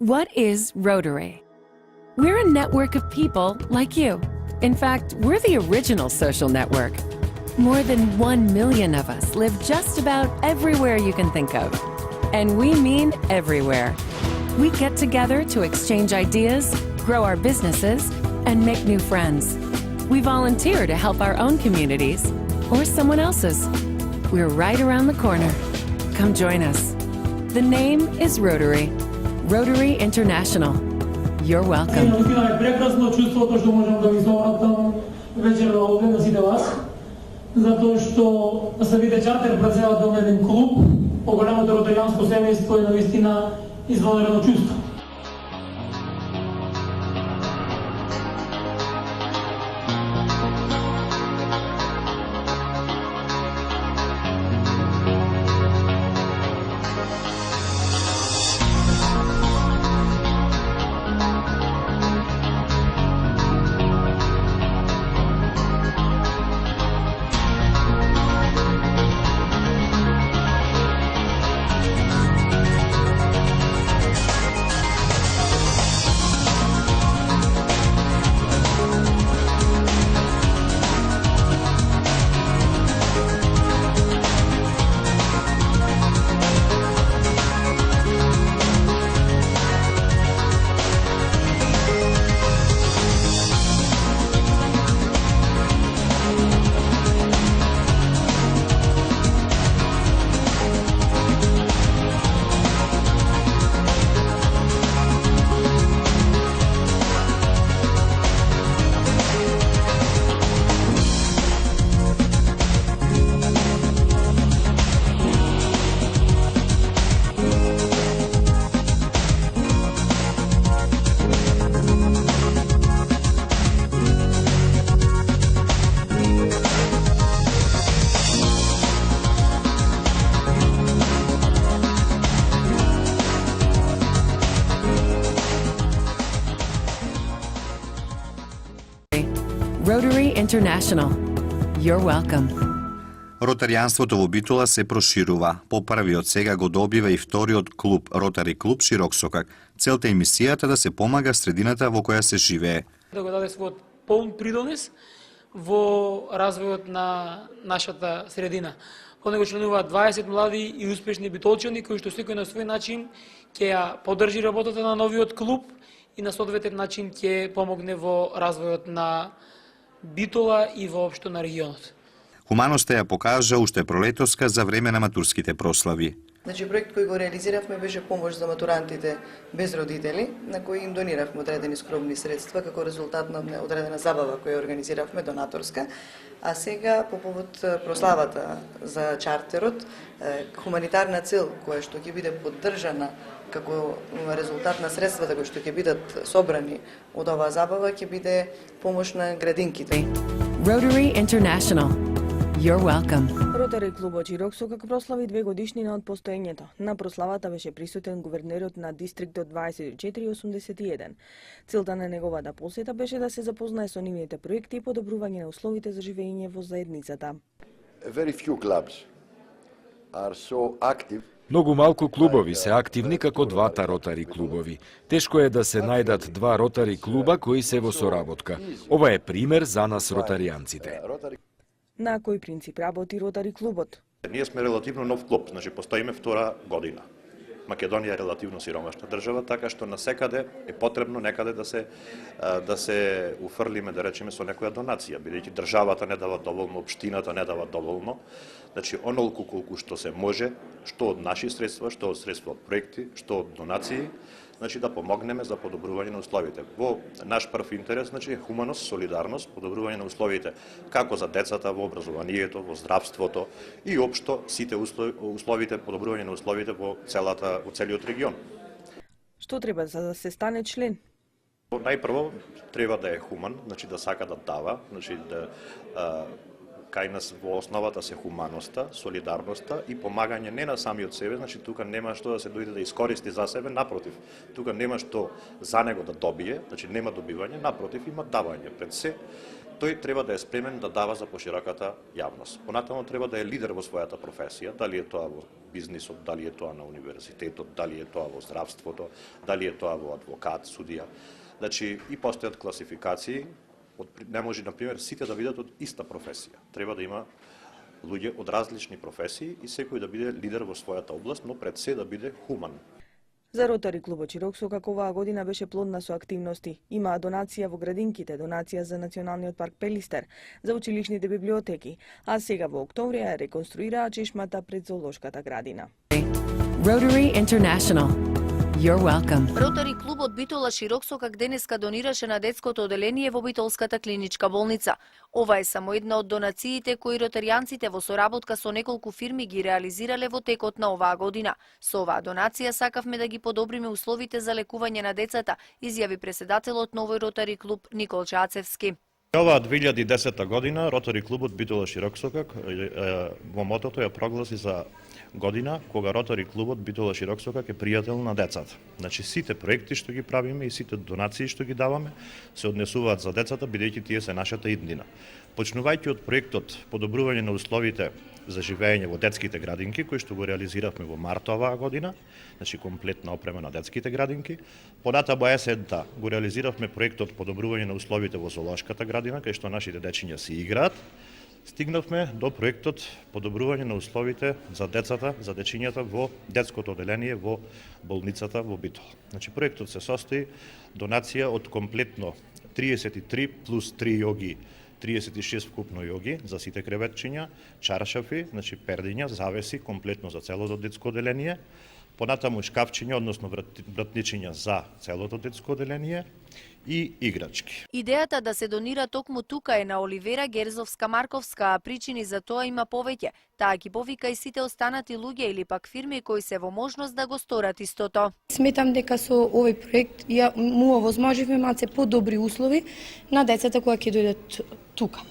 What is Rotary? We're a network of people like you. In fact, we're the original social network. More than 1 million of us live just about everywhere you can think of. And we mean everywhere. We get together to exchange ideas, grow our businesses, and make new friends. We volunteer to help our own communities or someone else's. We're right around the corner. Come join us. The name is Rotary. Rotary International. You're welcome. Наистина е прекрасно чувството што можам да ви совратам вечерва овде на сите вас, затоа што се виде чартер председател на еден клуб, поголемото ротаријанско семејство е наистина извонредно чувство. Rotary International. You're welcome. Ротаријанството во Битола се проширува. По првиот сега го добива и вториот клуб, Ротари клуб Широксокак. Целта е мисијата да се помага средината во која се живее. Да го даде својот полн придонес во развојот на нашата средина. Во него членуваат 20 млади и успешни битолчани кои што секој на свој начин ќе ја поддржи работата на новиот клуб и на соодветен начин ќе помогне во развојот на Битола и воопшто на регионот. Хуманоста ја покажа уште пролетоска за време на матурските прослави. Значи, проект кој го реализиравме беше помош за матурантите без родители, на кои им дониравме одредени скромни средства како резултат на одредена забава која организиравме донаторска. А сега по повод прославата за чартерот, хуманитарна цел која што ќе биде поддржана како резултат на средствата кои што ќе бидат собрани од оваа забава ќе биде помош на градинките. Rotary International. You're welcome. Ротари клубот Широксокак прослави 2 годишнина од постоењето. На прославата беше присутен гувернерот на дистриктот 2481. Целта на неговата посета беше да се запознае со нивните проекти и подобрување на условите за живење во заедницата. Very few clubs are so active. Многу малку клубови се активни како двата ротари клубови. Тешко е да се најдат два ротари клуба кои се во соработка. Ова е пример за нас ротаријанците. На кој принцип работи ротари клубот? Ние сме релативно нов клуб, значи постоиме втора година. Македонија е релативно сиромашна држава, така што насекаде е потребно некаде да се уфрлиме, да речеме, со некоја донација, бидејќи државата не дава доволно, општината не дава доволно. Значи, онолку колку што се може, што од наши средства, што од средства од проекти, што од донации, значи да помогнеме за подобрување на условите. Во наш прв интерес, значи хуманост, солидарност, подобрување на условите како за децата во образованието, во здравството и општо сите условите, подобрување на условите во целиот регион. Што треба за да се стане член? Најпрво треба да е хуман, значи да сака да дава, значи да кај нас во основата се хуманоста, солидарноста и помагање не на самиот себе, значи тука нема што да се дојде да искористи за себе, напротив, тука нема што за него да добие, значи нема добивање, напротив има давање. Пред се, тој треба да е спремен да дава за пошироката јавност. Понатаму треба да е лидер во својата професија, дали е тоа во бизнисот, дали е тоа на универзитетот, дали е тоа во здравството, дали е тоа во адвокат, судија. Значи и постојат класификации. Не може, например, сите да бидат од иста професија. Треба да има луѓе од различни професии и секој да биде лидер во својата област, но пред се да биде хуман. За Ротари клубот Чироксокак оваа година беше плодна со активности. Имаа донација во градинките, донација за Националниот парк Пелистер, за училишните библиотеки, а сега во октомври ја реконструираа чешмата пред зоолошката градина. Rotary International. You're welcome. Ротари клубот Битола Широксокак денеска донираше на детското оделение во Битолската клиничка болница. Ова е само една од донациите кои ротаријанците во соработка со неколку фирми ги реализирале во текот на оваа година. Со оваа донација сакавме да ги подобриме условите за лекување на децата, изјави преседателот на овој ротари клуб Никол Чацевски. Оваа 2010 година Ротари клубот Битола Широксокак во мотото ја прогласи за година кога Ротари клубот Битола Широксокак е пријател на децата. Значи сите проекти што ги правиме и сите донации што ги даваме се однесуваат за децата, бидејќи тие се нашата иднина. Почнувајќи од проектот подобрување на условите за живење во детските градинки, кој што го реализиравме во март оваа година, значи комплетна опрема на детските градинки. Понатаму есента го реализиравме проектот подобрување на условите во зоолошката градина, кај што нашите дечиња се играат. Стигнавме до проектот подобрување на условите за децата, за дечињата во детското оделение во болницата во Битола. Значи проектот се состои донација од комплетно 33 плюс 3 јоги, 36 вкупно јоги за сите креветчиња, чаршафи, значи пердиња, завеси комплетно за целото детско оделение, понатаму шкафчиња, односно вратничиња за целото детско оделение и играчки. Идејата да се донира токму тука е на Оливера Герзовска-Марковска, а причини за тоа има повеќе. Таа ги повика и сите останати луѓе или пак фирми кои се во можност да го сторат истото. Сметам дека со овој проект му овозможивме малце подобри услови на децата кои ќе дојдат тука.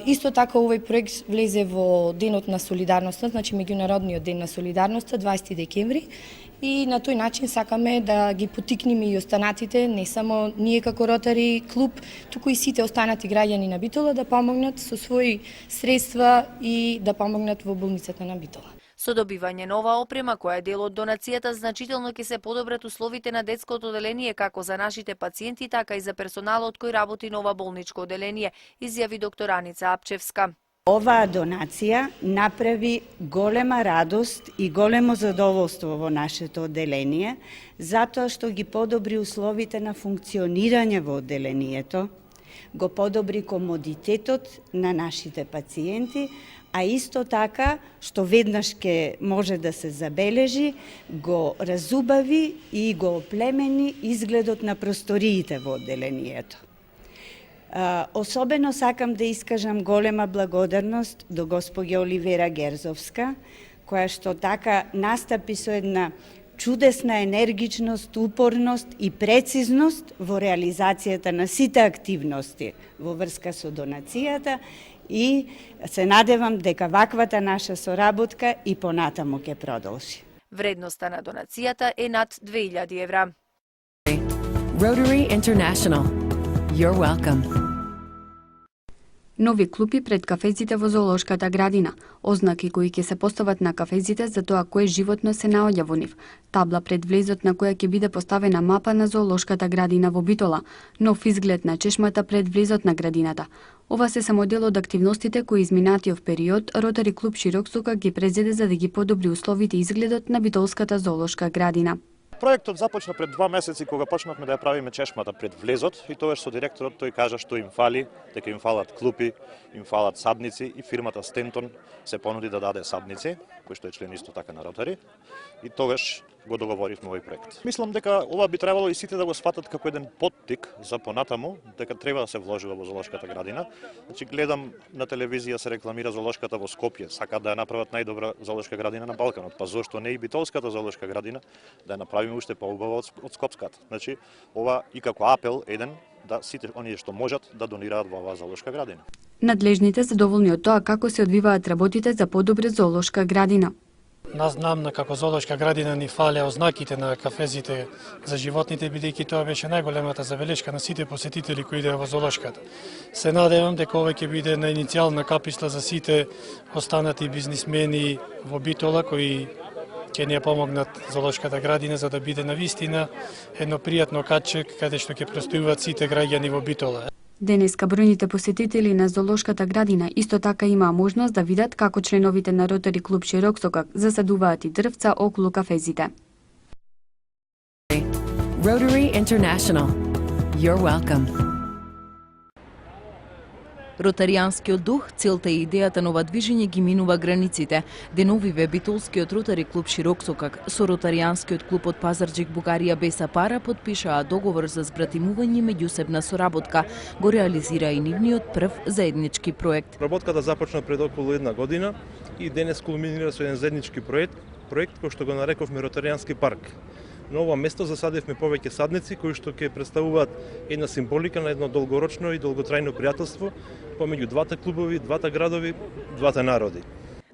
Исто така овој проект влезе во Денот на солидарноста, значи меѓународниот ден на солидарноста 20 декември, и на тој начин сакаме да ги потикнеме и останатите, не само ние како Ротари клуб, туку и сите останати граѓани на Битола да помогнат со своји средства и да помогнат во болницата на Битола. Со добивање нова опрема, која е дел од донацијата, значително ќе се подобрат условите на детското оделение како за нашите пациенти, така и за персоналот кој работи на ова болничко оделение, изјави доктор Аница Апчевска. Оваа донација направи голема радост и големо задоволство во нашето оделение, затоа што ги подобри условите на функционирање во оделението, го подобри комодитетот на нашите пациенти, а исто така, што веднаш ке може да се забележи, го разубави и го оплемени изгледот на просториите во оделението. Особено сакам да искажам голема благодарност до госпоѓа Оливера Герзовска, која што така настапи со една чудесна енергичност, упорност и прецизност во реализацијата на сите активности во врска со донацијата, и се надевам дека ваквата наша соработка и понатаму ќе продолжи. Вредноста на донацијата е над 2000 евра. Rotary International. You're welcome. Нови клупи пред кафезите во зоолошката градина, ознаки кои ќе се постават на кафезите за тоа кое животно се наоѓа во нив, табла пред влезот на која ќе биде поставена мапа на зоолошката градина во Битола, нов изглед на чешмата пред влезот на градината. Ова се само дел од активностите кои изминатиот период Ротари клуб Широксокак ги презеде за да ги подобри условите и изгледот на Битолската зоолошка градина. Проектот започна пред 2 месеци кога почнавме да ја правиме чешмата пред влезот и тогаш со директорот тој кажа што им фали, дека им фалат клупи, им фалат садници и фирмата Стентон се понуди да даде садници, кој што е член исто така на Ротари, и тогаш го договоривме овој проект. Мислам дека ова би требало и сите да го сватат како еден поттик за понатаму, дека треба да се вложува во зоолошката градина. Значи гледам на телевизија се рекламира зоолошката во Скопје, сакаат да ја направат најдобра зоолошка градина на Балканот, па зошто не и Битолската зоолошка градина да ја направиме уште поубава од Скопската. Значи ова и како апел еден да сите оние што можат да донираат во оваа зоолошка градина. Надлежните се доволни од тоа како се одвиваат работите за подобра зоолошка градина. Нас нам на како зоолошка градина ни фалеа ознаките на кафезите за животните, бидејќи тоа беше најголемата забелешка на сите посетители кои идеа во зоолошката. Се надевам дека ова ќе биде на иницијална каписла за сите останати бизнисмени во Битола кои ќе ни ја помогнат зоолошката градина за да биде навистина едно пријатно катче каде што ќе престојуваат сите граѓани во Битола. Денеска бројните посетители на зоолошката градина исто така имаа можност да видат како членовите на Ротари клуб Широксокак засадуваат и дрвца околу кафезите. Rotary International. You're welcome. Ротаријанскиот дух, целта и идејата на ова движење ги минува границите. Деновиве битолскиот Ротари клуб Широксокак со Ротаријанскиот клуб од Пазарџик Бугарија без пара подпишаа договор за збратимување меѓусебна соработка. Го реализира и нивниот прв заеднички проект. Работката започна пред околу една година и денес кулминира со еден заеднички проект кој што го нарековме Ротаријански парк. На ова место засадевме повеќе садници кои што ќе представуваат една символика на едно долгорочно и долготрајно пријателство помеѓу двата клубови, двата градови, двата народи.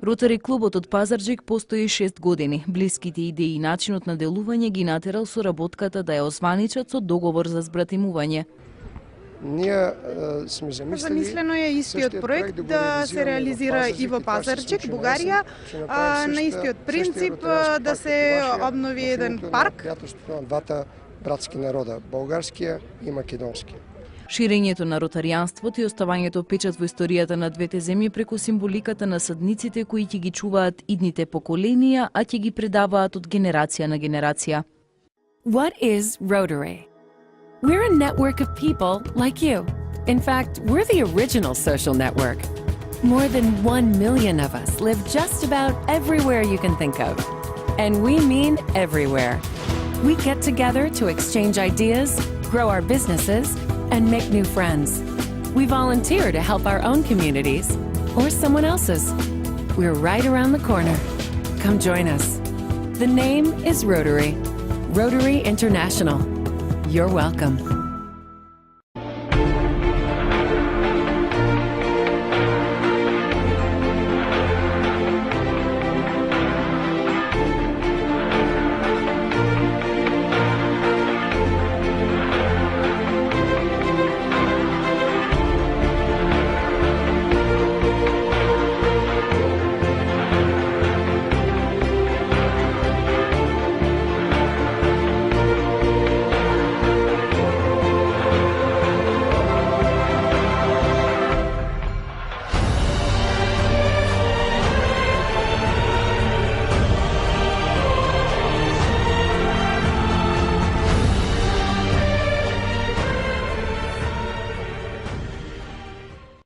Ротари клубот од Пазарџик постои 6 години. Блиските идеи и начинот на делување ги натерал соработката да ја осваничат со договор за збратимување. Ние сме замислено е истиот проект да се реализира и во Пазарџик, Бугарија, на истиот принцип да се обнови еден парк. На двата братски народа, болгарскиот и македонскиот. Ширењето на ротаријанството и оставањето печат во историјата на двете земји преку символиката на садниците кои ќе ги чуваат идните поколенија, а ќе ги предаваат од генерација на генерација. What is Rotary? We're a network of people like you. In fact, we're the original social network. More than 1 million of us live just about everywhere you can think of. And we mean everywhere. We get together to exchange ideas, grow our businesses, and make new friends. We volunteer to help our own communities or someone else's. We're right around the corner. Come join us. The name is Rotary. Rotary International. You're welcome.